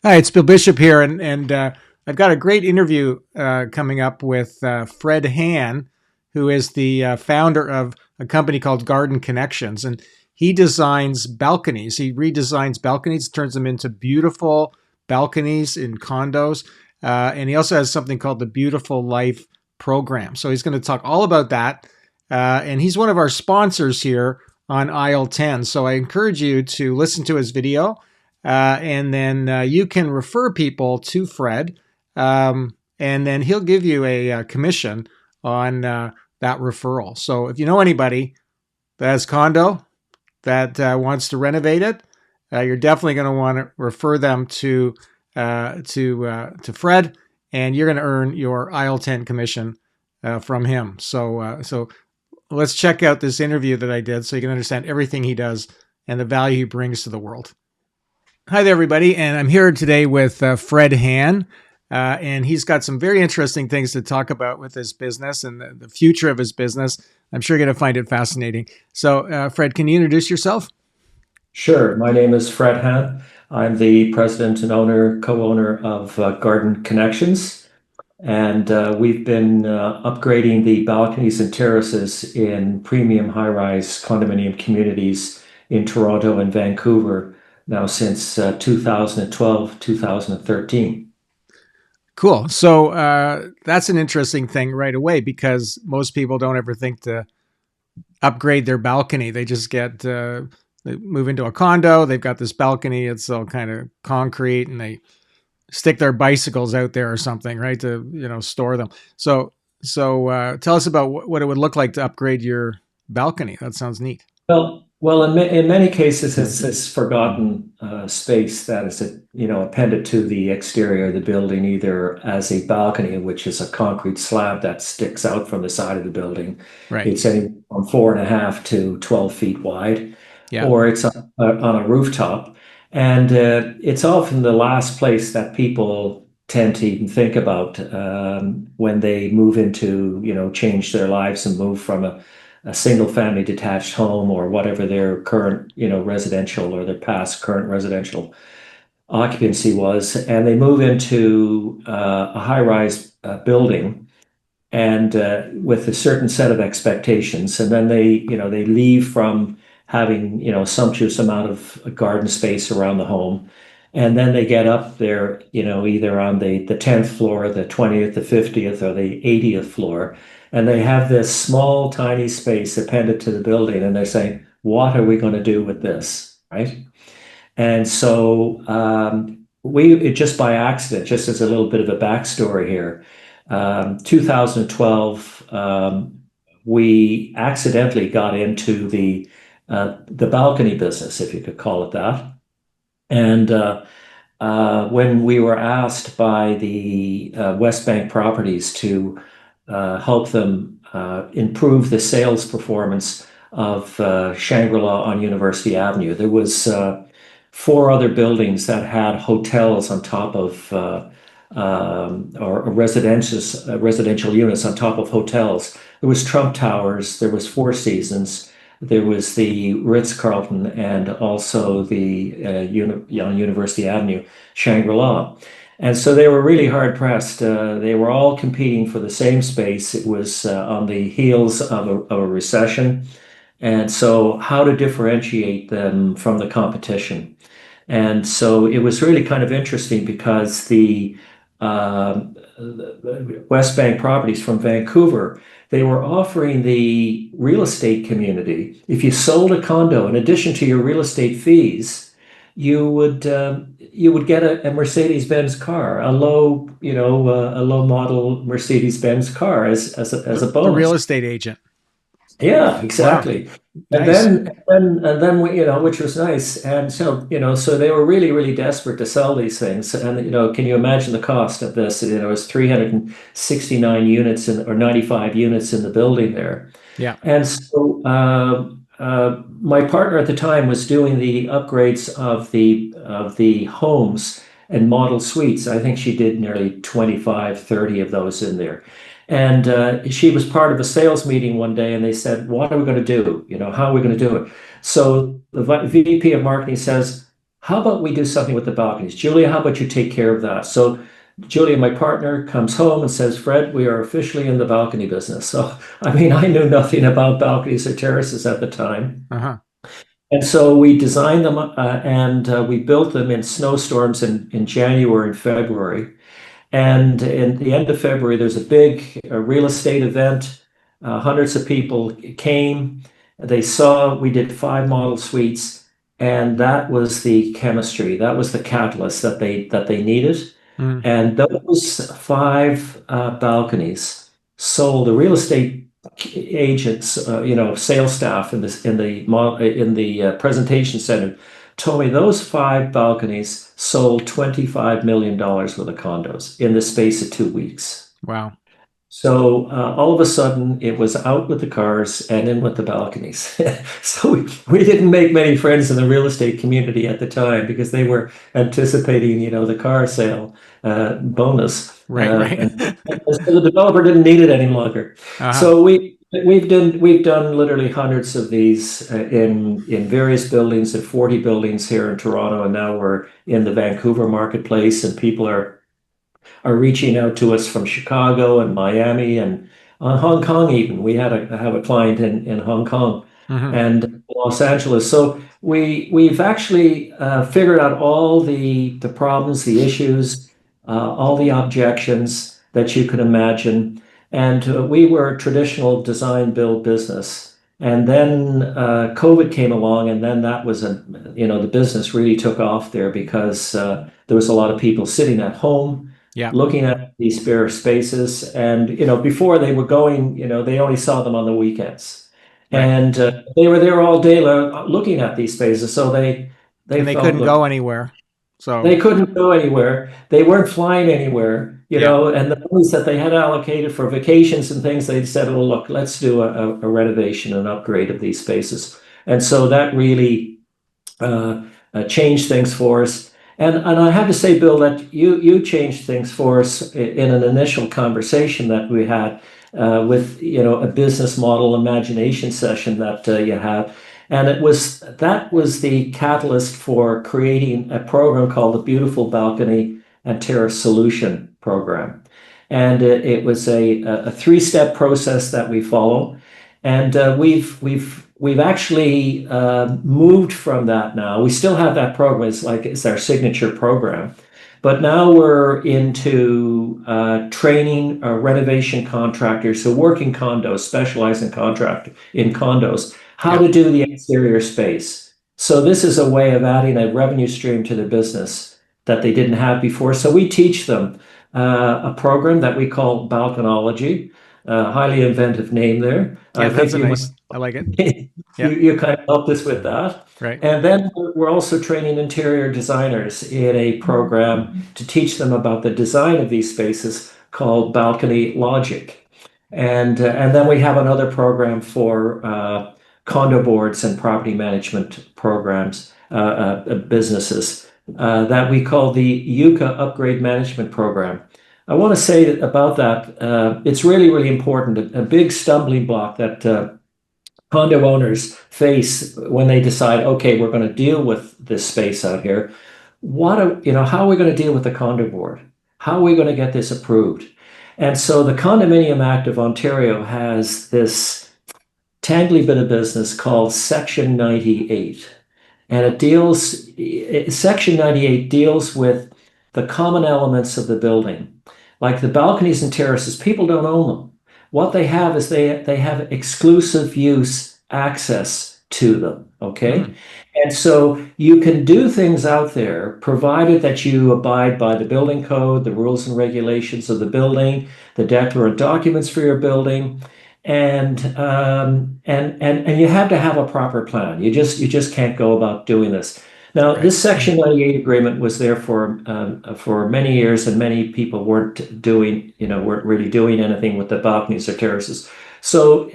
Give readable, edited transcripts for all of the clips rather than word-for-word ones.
Hi, it's Bill Bishop here, and I've got a great interview coming up with Fred Hann, who is the founder of a company called Garden Connections, and he designs balconies. He redesigns balconies, turns them into beautiful balconies in condos, and he also has something called the Beautiful Life program. So he's going to talk all about that, and he's one of our sponsors here on Aisle 10. So I encourage you to listen to his video and then you can refer people to Fred, and then he'll give you a commission on that referral. So if you know anybody that has condo that wants to renovate it, you're definitely going to want to refer them to Fred, and you're going to earn your aisle 10 commission from him. So let's check out this interview that I did so you can understand everything he does and the value he brings to the world. Hi there, everybody, and I'm here today with Fred Hann, and he's got some very interesting things to talk about with his business and the future of his business. I'm sure you're going to find it fascinating. So, Fred, can you introduce yourself? Sure. My name is Fred Hann. I'm the president and co-owner of Garden Connections, and we've been upgrading the balconies and terraces in premium high-rise condominium communities in Toronto and Vancouver now since 2012, 2013. Cool. So that's an interesting thing right away because most people don't ever think to upgrade their balcony. They just they move into a condo. They've got this balcony. It's all kind of concrete, and they stick their bicycles out there or something, right? To store them. So tell us about what it would look like to upgrade your balcony. That sounds neat. In many cases, it's this forgotten space that is, appended to the exterior of the building, either as a balcony, which is a concrete slab that sticks out from the side of the building. Right. It's anywhere from 4.5 to 12 feet wide, Yeah. or it's on a rooftop. And it's often the last place that people tend to even think about when they move into, change their lives and move from a single family detached home or whatever their current, residential or their past current residential occupancy was. And they move into a high rise building and with a certain set of expectations. And then they leave from having, sumptuous amount of garden space around the home. And then they get up there, either on the 10th floor, the 20th, the 50th, or the 80th floor. And they have this small, tiny space appended to the building. And they're saying, what are we going to do with this? Right. And so just by accident, just as a little bit of a backstory here, 2012, we accidentally got into the balcony business, if you could call it that. And when we were asked by the West Bank Properties to help them improve the sales performance of Shangri-La on University Avenue, there was four other buildings that had hotels on top of or residential units on top of hotels. There was Trump Towers, there was Four Seasons, there was the Ritz-Carlton, and also the on University Avenue, Shangri-La. And so they were really hard pressed. They were all competing for the same space. It was on the heels of a recession. And so how to differentiate them from the competition. And so it was really kind of interesting because uh, the West Bank Properties from Vancouver, they were offering the real estate community, if you sold a condo, in addition to your real estate fees, you would get a Mercedes-Benz car, a low model Mercedes-Benz car as a The real bonus. estate agent. Yeah, Wow. exactly. And Nice. then which was nice. And so, so they were really, really desperate to sell these things. And, can you imagine the cost of this? It was 369 units or 95 units in the building there. Yeah. And so my partner at the time was doing the upgrades of the homes and model suites. I think she did nearly 25, 30 of those in there. And she was part of a sales meeting one day, and they said, "What are we going to do? How are we going to do it?" So the VP of marketing says, how about we do something with the balconies? Julia, how about you take care of that? So Julia, my partner, comes home and says, Fred, we are officially in the balcony business. So, I mean, I knew nothing about balconies or terraces at the time. Uh-huh. And so we designed them and we built them in snowstorms in January and February. And in the end of February, there's a big real estate event. Hundreds of people came. They saw we did 5 model suites, and that was the chemistry. That was the catalyst that they needed. Mm. And those 5 balconies sold. The real estate agents, sales staff in the presentation center told me those 5 balconies sold $25 million worth of condos in the space of 2 weeks. Wow. So all of a sudden, it was out with the cars and in with the balconies. So we didn't make many friends in the real estate community at the time because they were anticipating, the car sale bonus, Right, right. and so the developer didn't need it any longer. Uh-huh. So we've done literally hundreds of these in various buildings, in 40 buildings here in Toronto, and now we're in the Vancouver marketplace, and people are reaching out to us from Chicago and Miami and Hong Kong even. We have a client in Hong Kong Hmm. and Los Angeles. So we've actually figured out all the problems, the issues, all the objections that you can imagine. And we were a traditional design build business. And then COVID came along, and then that was the business really took off there because there was a lot of people sitting at home Yeah. looking at these spare spaces. And, before they were going, they only saw them on the weekends. Right. And they were there all day looking at these spaces. So they And they felt, couldn't look, go anywhere. So, they couldn't go anywhere. They weren't flying anywhere, yeah. and the monies that they had allocated for vacations and things, they said, well, look, let's do a renovation and upgrade of these spaces. And so that really changed things for us. And I have to say, Bill, that you changed things for us in an initial conversation that we had with a business model imagination session that you had. And that was the catalyst for creating a program called the Beautiful Balcony and Terrace Solution Program. And it was a 3-step process that we follow. And we've actually moved from that now. We still have that program. It's our signature program. But now we're into training renovation contractors who work in condos, specialize in condos, how Yep. to do the exterior space. So this is a way of adding a revenue stream to their business that they didn't have before. So we teach them a program that we call Balconology. Highly inventive name there. Yeah, I that's think a you might nice, I like it. Yeah. you kind of helped us with that. Right. And then we're also training interior designers in a program to teach them about the design of these spaces called Balcony Logic. And then we have another program for condo boards and property management programs, businesses that we call the Yucca Upgrade Management Program. I want to say about that, it's really, really important. A big stumbling block that condo owners face when they decide, okay, we're going to deal with this space out here. How are we going to deal with the condo board? How are we going to get this approved? And so the Condominium Act of Ontario has this tangly bit of business called Section 98. And Section 98 deals with the common elements of the building. Like the balconies and terraces, people don't own them. What they have is they have exclusive use access to them. Okay. Mm. And so you can do things out there, provided that you abide by the building code, the rules and regulations of the building, the declarant documents for your building, and you have to have a proper plan. You just can't go about doing this. Now, Right. this Section 98 agreement was there for many years, and many people weren't really doing anything with the balconies or terraces. So,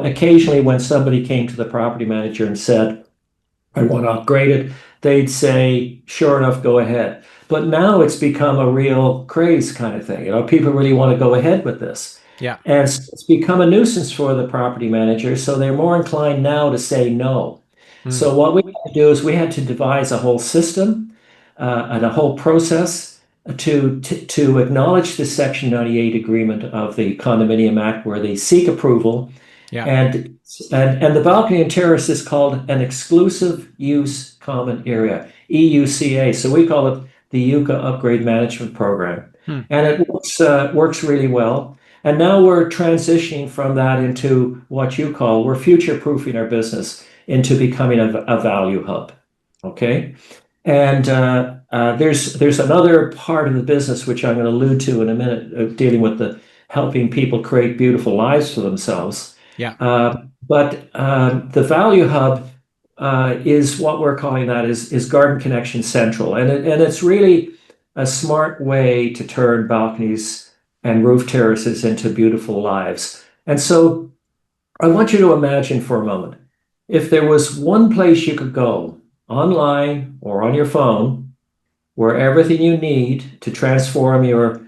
occasionally when somebody came to the property manager and said, I want to upgrade it, they'd say, sure enough, go ahead. But now it's become a real craze kind of thing. People really want to go ahead with this. Yeah. And it's become a nuisance for the property manager, so they're more inclined now to say no. Mm. So what we had to do is we had to devise a whole system and a whole process to acknowledge the Section 98 agreement of the Condominium Act, where they seek approval, Yeah. and the balcony and terrace is called an exclusive use common area, EUCA. So we call it the UCA Upgrade Management Program, Mm. and it works really well. And now we're transitioning from that into what you call, we're future proofing our business into becoming a value hub. Okay. And there's another part of the business which I'm going to allude to in a minute, dealing with the helping people create beautiful lives for themselves. Yeah. But the value hub is what we're calling that is Garden Connection Central, and it's really a smart way to turn balconies and roof terraces into beautiful lives. And so I want you to imagine for a moment, if there was one place you could go online or on your phone where everything you need to transform your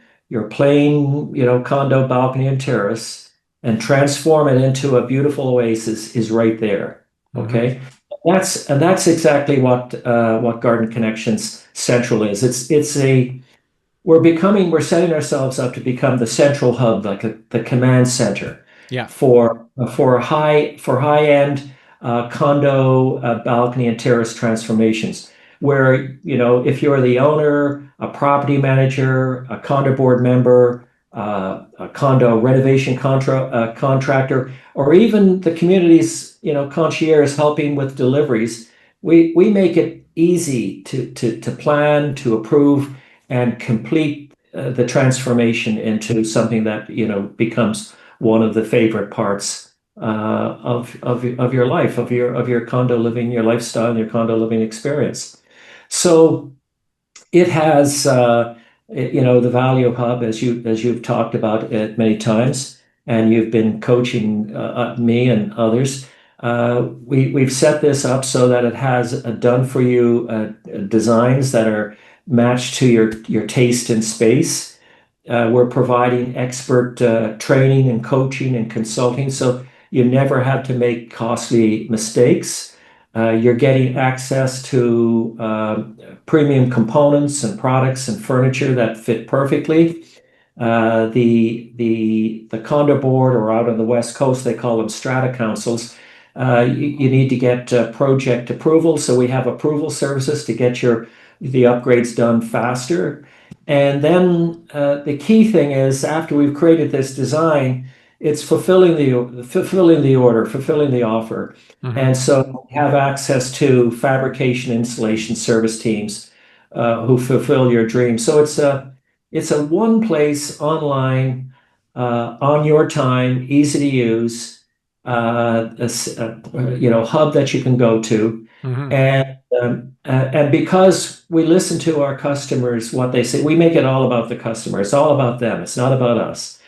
plain, condo, balcony, and terrace and transform it into a beautiful oasis is right there. Hmm. Okay. That's exactly what Garden Connections Central is. It's a we're setting ourselves up to become the central hub, like the command center Yeah. for high end condo, balcony, and terrace transformations. Where if you're the owner, a property manager, a condo board member, a condo renovation contractor, or even the community's concierge helping with deliveries, we make it easy to plan, to approve, and complete the transformation into something that becomes one of the favorite parts of your life, of your condo living, your lifestyle, and your condo living experience. So it has the value hub, as you've talked about it many times, and you've been coaching me and others. We've set this up so that it has done for you designs that are matched to your taste in space. We're providing expert training and coaching and consulting, so you never have to make costly mistakes. You're getting access to premium components and products and furniture that fit perfectly. The condo board, or out on the West Coast, they call them strata councils. You need to get project approval, so we have approval services to get the upgrades done faster. And then the key thing is, after we've created this design, it's fulfilling the order, fulfilling the offer. Hmm. And so we have access to fabrication installation service teams who fulfill your dream. So it's a one place online, on your time, easy to use, hub that you can go to. Hmm. And because we listen to our customers, what they say, we make it all about the customer. It's all about them. It's not about us.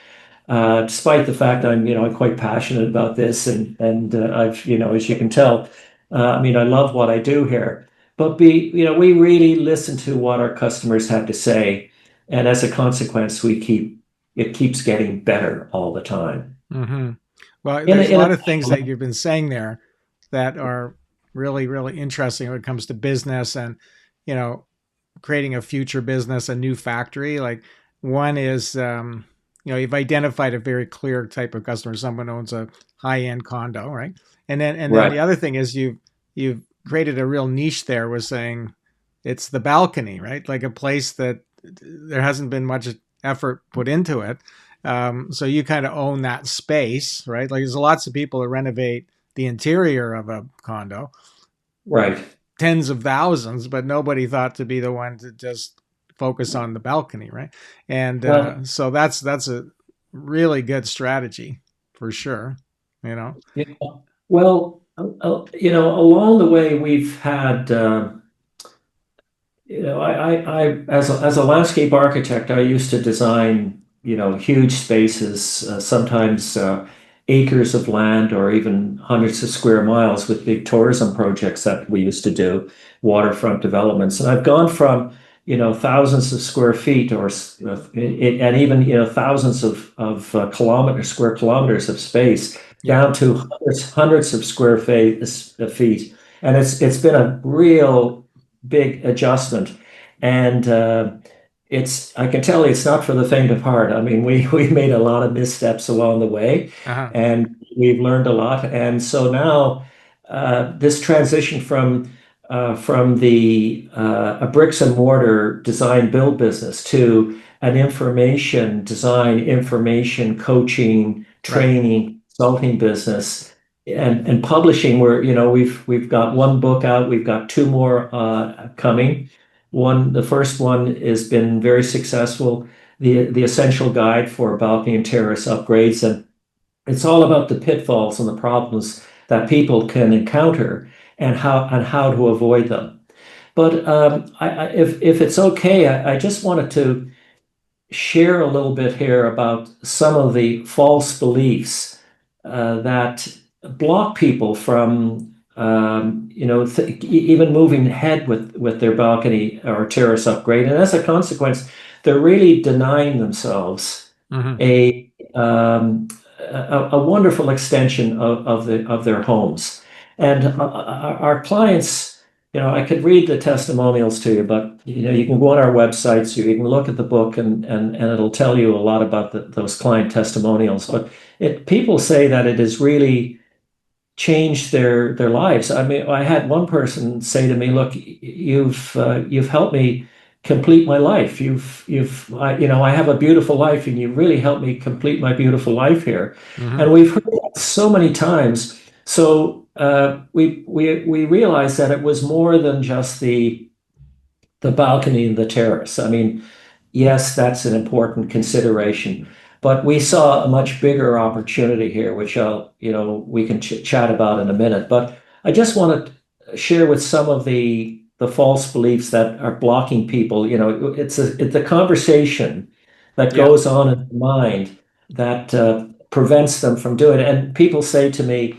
Despite the fact I'm quite passionate about this, and I've, as you can tell, I love what I do here. But we really listen to what our customers have to say, and as a consequence, it keeps getting better all the time. Hmm. Well, In a, there's a in lot a of things that you've been saying there that are really, really interesting when it comes to business and, you know, creating a future business, a new factory. Like one is, you've identified a very clear type of customer. Someone owns a high end condo, right? And then the Right. other thing is you've created a real niche there. Was saying it's the balcony, right? Like a place that there hasn't been much effort put into it. So you kind of own that space, right? Like there's lots of people that renovate the interior of a condo, Right. tens of thousands, but nobody thought to be the one to just focus on the balcony, right? And Well, so that's a really good strategy for sure. You know. along the way, we've had, as a landscape architect, I used to design, huge spaces, sometimes acres of land, or even hundreds of square miles, with big tourism projects that we used to do, waterfront developments. And I've gone from, thousands of square feet, and even, thousands of square kilometers of space, Yeah. down to hundreds of square feet. and it's been a real big adjustment. And it's I can tell you it's not for the faint of heart. I mean, we made a lot of missteps along the way, Uh-huh. and we've learned a lot. And so now this transition from the a bricks and mortar design build business to an information design, information coaching, Right. training, consulting business, and publishing. Where we've got one book out, we've got two more coming. The first one has been very successful, the Essential Guide for Balcony and Terrace Upgrades, and it's all about the pitfalls and the problems that people can encounter and how to avoid them. But if it's okay, I just wanted to share a little bit here about some of the false beliefs that block people from even moving ahead with their balcony or terrace upgrade, and as a consequence, they're really denying themselves Hmm. a a wonderful extension of their homes. And our clients, I could read the testimonials to you, but you can go on our website, so you can look at the book, and it'll tell you a lot about those client testimonials. But people say that it has really changed their lives. I mean, I had one person say to me, "Look, you've helped me complete my life. I have a beautiful life, and you really helped me complete my beautiful life here." Hmm. And we've heard that so many times. So we realized that it was more than just the balcony and the terrace. I mean, yes, that's an important consideration, but we saw a much bigger opportunity here, which we can chat about in a minute. But I just want to share with some of the false beliefs that are blocking people. It's a conversation that Yeah. goes on in the mind that prevents them from doing it. And people say to me,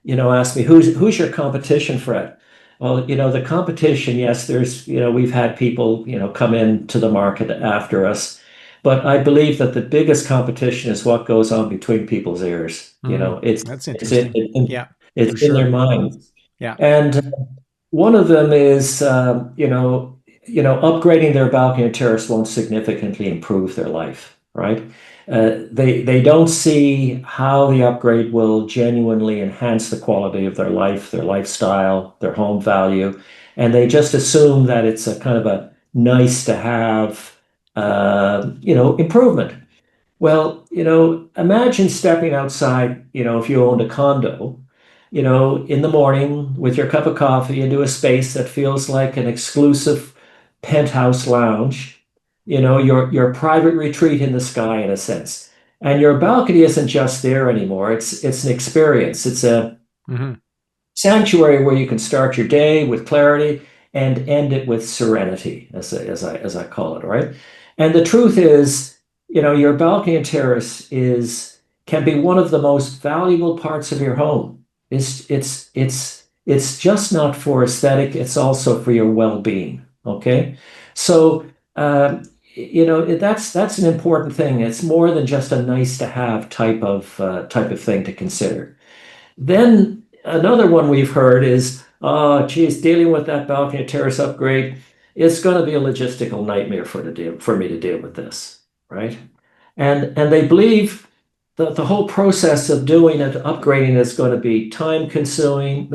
ask me, who's your competition, Fred? Well, the competition, yes, we've had people, come into the market after us, but I believe that the biggest competition is what goes on between people's ears. Mm. It's That's it's in, interesting. Yeah, it's for in their sure. minds, Yeah. and one of them is, upgrading their balcony or terrace won't significantly improve their life, right? They don't see how the upgrade will genuinely enhance the quality of their life, their lifestyle, their home value, and they just assume that it's a kind of a nice to have, improvement. Well, imagine stepping outside, if you owned a condo, in the morning with your cup of coffee into a space that feels like an exclusive penthouse lounge, your private retreat in the sky in a sense. And your balcony isn't just there anymore. It's an experience. It's a Hmm. sanctuary where you can start your day with clarity and end it with serenity, as I call it, right? And the truth is, your balcony and terrace can be one of the most valuable parts of your home. It's just not for aesthetic, it's also for your well-being. Okay. So that's an important thing. It's more than just a nice to have type of thing to consider. Then another one we've heard is, oh, geez, dealing with that balcony terrace upgrade, it's going to be a logistical nightmare for me to deal with this, right? And they believe the whole process of doing it, upgrading, is going to be time consuming.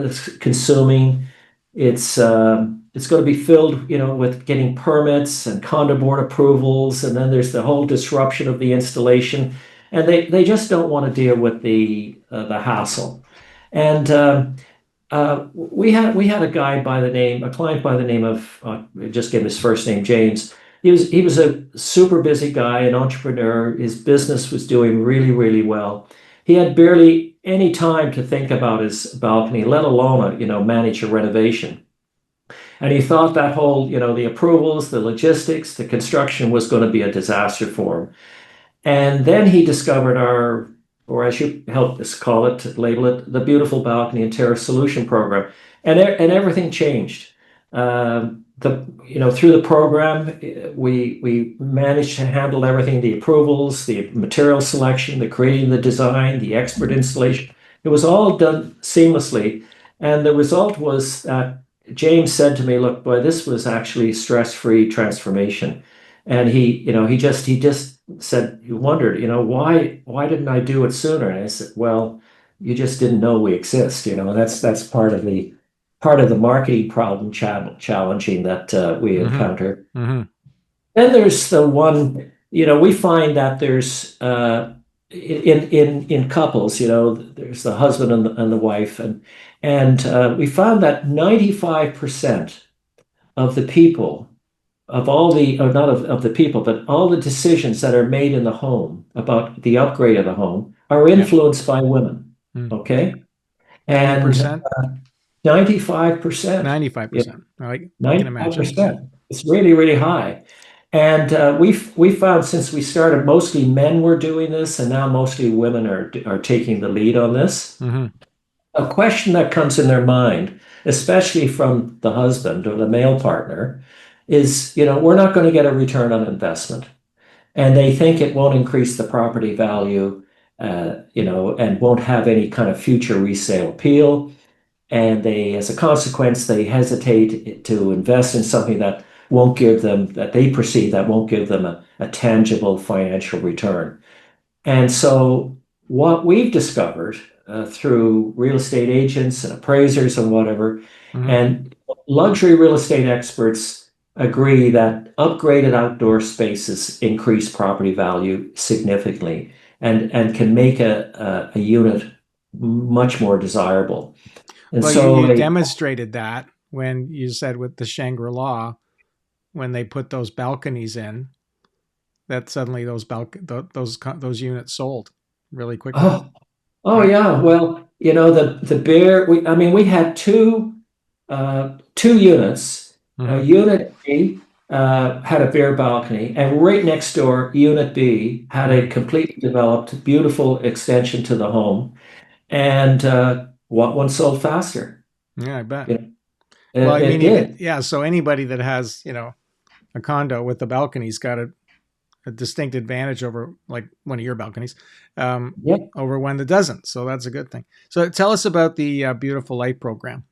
It's going to be filled, with getting permits and condo board approvals, and then there's the whole disruption of the installation, and they just don't want to deal with the hassle. And we had a client by the name of, just give him his first name, James. He was a super busy guy, an entrepreneur. His business was doing really, really well. He had barely any time to think about his balcony, let alone manage a renovation. And he thought that whole, the approvals, the logistics, the construction was going to be a disaster for him. And then he discovered or as you helped us call it, label it, the Beautiful Balcony and Terrace Solution Program. And everything changed. Through the program, we managed to handle everything, the approvals, the material selection, the creating the design, the expert installation. It was all done seamlessly. And the result was that James said to me, "Look, boy, this was actually stress-free transformation." And he just said, he wondered, why didn't I do it sooner? And I said, well, you just didn't know we exist. That's part of the marketing problem challenging that we Mm-hmm. encounter. Mm-hmm. Then there's the one, we find that there's in couples, there's the husband and the wife, and we found that 95% of the people, of all the, or not of the people, but all the decisions that are made in the home about the upgrade of the home are Yeah. influenced by women. Mm. Okay. And 90%, 95%, 95%. I can imagine. Yeah. 95%. It's really, really high. And we found since we started, mostly men were doing this, and now mostly women are taking the lead on this. Mm-hmm. A question that comes in their mind, especially from the husband or the male partner, is, we're not going to get a return on investment. And they think it won't increase the property value, and won't have any kind of future resale appeal. And as a consequence, they hesitate to invest in something that they perceive that won't give them a tangible financial return. And so, what we've discovered through real estate agents and appraisers and whatever, Mm-hmm. and luxury real estate experts agree that upgraded outdoor spaces increase property value significantly and can make a unit much more desirable. And Well, you, so, you demonstrated that when you said with the Shangri-La, when they put those balconies in, that suddenly those units sold really quickly, oh, oh right? yeah, well, the bear. I mean, we had two units. Mm-hmm. Unit A had a bare balcony, and right next door, Unit B had a Mm-hmm. completely developed, beautiful extension to the home. And what one sold faster? Yeah, I bet. You know, Well, I it mean, even did. yeah. So anybody that has a condo with the balcony's got a distinct advantage over like one of your balconies, um, Yeah. over one that doesn't. So that's a good thing. So tell us about the Beautiful Life program.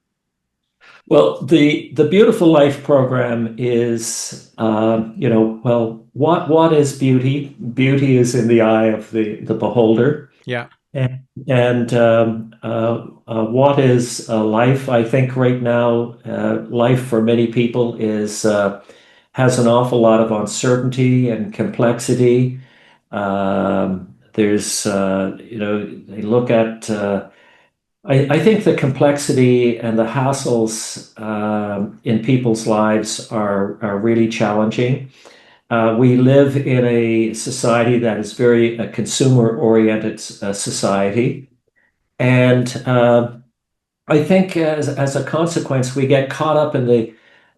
Well, the Beautiful Life program is, well, what is beauty? Beauty is in the eye of the beholder. Yeah. And what is life? I think right now, life for many people has an awful lot of uncertainty and complexity. They look at. I think the complexity and the hassles in people's lives are really challenging. We live in a society that is very a consumer-oriented society, and I think as a consequence, we get caught up in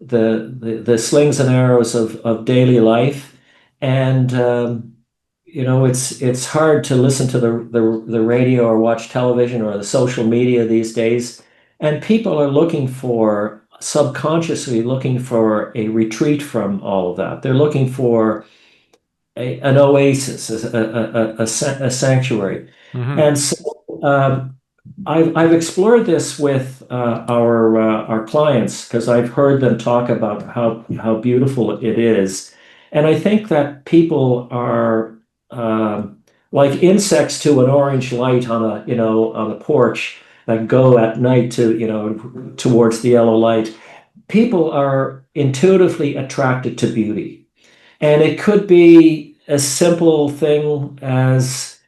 the slings and arrows of daily life, and it's hard to listen to the radio or watch television or the social media these days, and people are looking for subconsciously looking for a retreat from all of that. They're looking for an oasis, a sanctuary. Mm-hmm. And so I've explored this with our clients because I've heard them talk about how beautiful it is, and I think that people are like insects to an orange light on a porch that go at night towards the yellow light. People are intuitively attracted to beauty. And it could be a simple thing as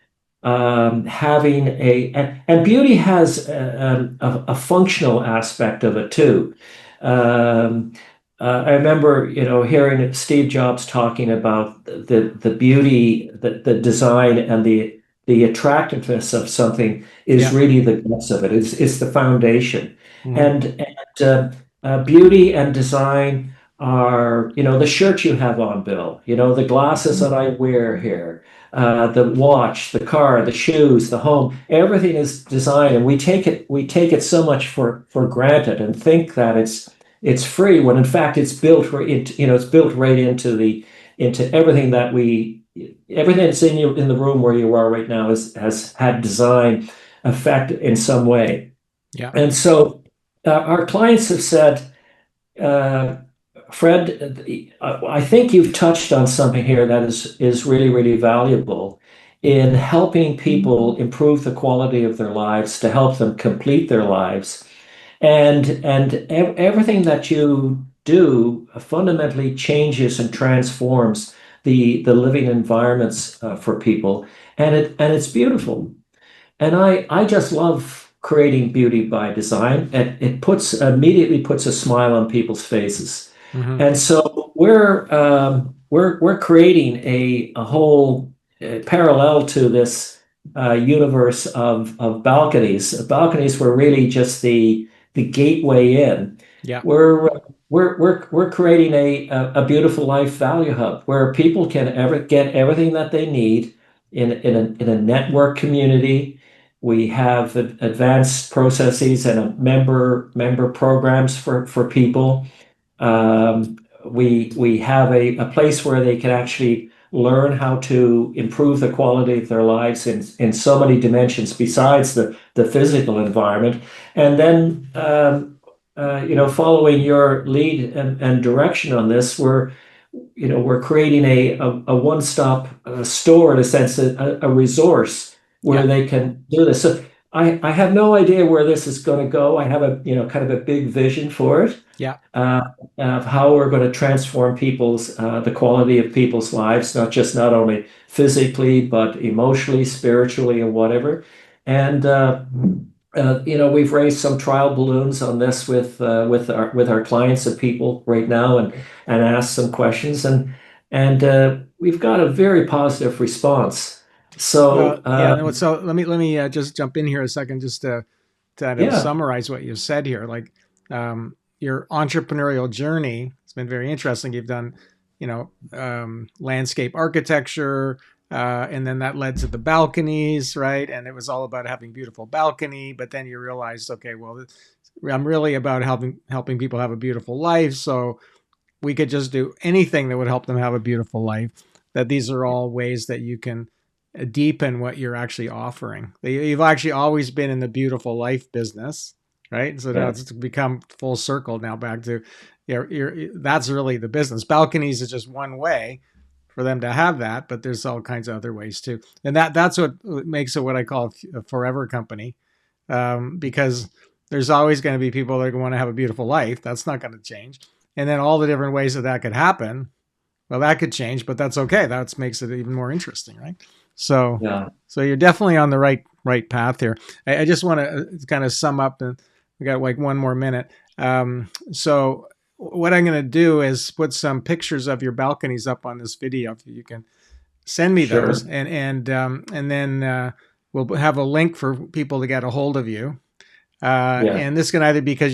having and beauty has a functional aspect of it too. Um, I remember, hearing Steve Jobs talking about the beauty, the design, and the attractiveness of something is Yeah. really the guts of it. It's the foundation, Mm-hmm. and beauty and design are, the shirt you have on, Bill. The glasses that I wear here, the watch, the car, the shoes, the home, everything is designed, and we take it so much for granted and think that it's free when in fact it's built it's built right into everything that's in the room where you are right now has had design effect in some way. Yeah. And so our clients have said, uh, Fred, I think you've touched on something here that is really, really valuable in helping people improve the quality of their lives, to help them complete their lives. Everything that you do fundamentally changes and transforms the living environments for people, and it's beautiful. And I just love creating beauty by design. It puts immediately puts a smile on people's faces. Hmm. And so we're creating a whole parallel to this universe of balconies. Balconies were really just the gateway in. Yeah. We're we're creating a beautiful life value hub where people can ever get everything that they need in a network community. We have advanced processes and a member programs for people. We have a place where they can actually learn how to improve the quality of their lives in so many dimensions besides the physical environment. And then, following your lead and direction on this, we're creating a one-stop store in a sense, a resource where Yeah. they can do this. So I have no idea where this is going to go. I have kind of a big vision for it, Yeah. uh, of how we're going to transform the quality of people's lives, not only physically, but emotionally, spiritually, and whatever. And we've raised some trial balloons on this with our clients and people right now, and asked some questions, and we've got a very positive response. Well, So yeah. No, so let me just jump in here a second, just to kind of yeah, summarize what you said here. Like, your entrepreneurial journey has been very interesting. You've done, landscape architecture, and then that led to the balconies, right? And it was all about having beautiful balcony. But then you realized, okay, well, I'm really about helping people have a beautiful life. So we could just do anything that would help them have a beautiful life. That these are all ways that you can deepen what you're actually offering. You've actually always been in the beautiful life business, right? So now yeah, it's become full circle now back to that's really the business. Balconies is just one way for them to have that, but there's all kinds of other ways too. And that's what makes it what I call a forever company, because there's always going to be people that want to have a beautiful life. That's not going to change. And then all the different ways that could happen, well, that could change, but that's okay. That makes it even more interesting, right? So, yeah, so you're definitely on the right path here. I just want to kind of sum up, and we got like one more minute. So what I'm going to do is put some pictures of your balconies up on this video. If you can send me those, sure, and then we'll have a link for people to get a hold of you. yeah, And this can either be because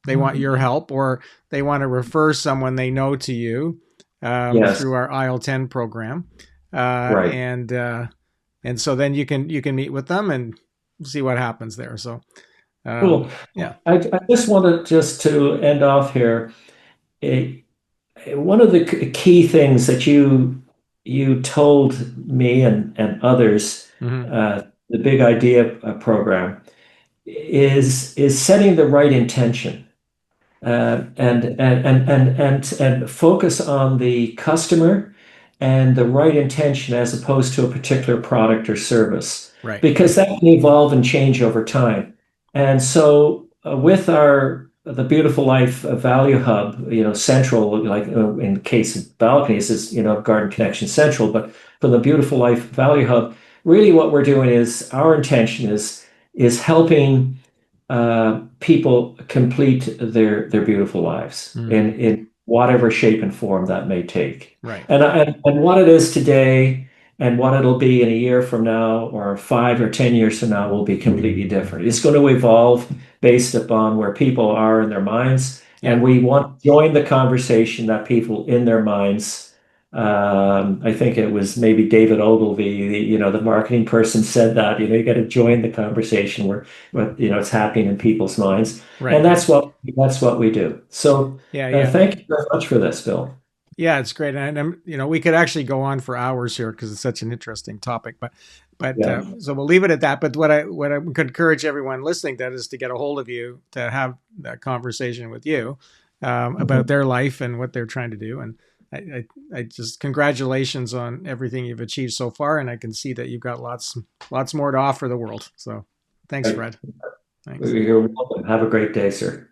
they want your help, or they want to refer someone they know to you, yes, through our IL-10 program, right. and so then you can meet with them and see what happens there. So, Cool. yeah. I just wanted just to end off here. Eh, One of the key things that you told me and others, Hmm. the Big Idea program, is setting the right intention, and focus on the customer and the right intention as opposed to a particular product or service, Right. because that can evolve and change over time. And so, with our the Beautiful Life Value Hub, central, like in case of balconies, is Garden Connection Central, but for the Beautiful Life Value Hub, really what we're doing is our intention is helping people complete their beautiful lives Hmm. in whatever shape and form that may take. Right. And what it is today and what it'll be in a year from now or 5 or 10 years from now will be completely different. It's going to evolve based upon where people are in their minds. Yeah. And we want to join the conversation that people in their minds. I think it was maybe David Ogilvy, the marketing person, said that you got to join the conversation where it's happening in people's minds, and Right. that's what we do. So Yeah. Yeah. thank you very much for this, Bill. Yeah, it's great, and we could actually go on for hours here because it's such an interesting topic. But Yeah. so we'll leave it at that. But what I could encourage everyone listening to that is to get a hold of you to have that conversation with you about Mhm. their life and what they're trying to do. And I just congratulations on everything you've achieved so far, and I can see that you've got lots more to offer the world. So thanks, Right. Fred. Thanks. You're welcome. Have a great day, sir.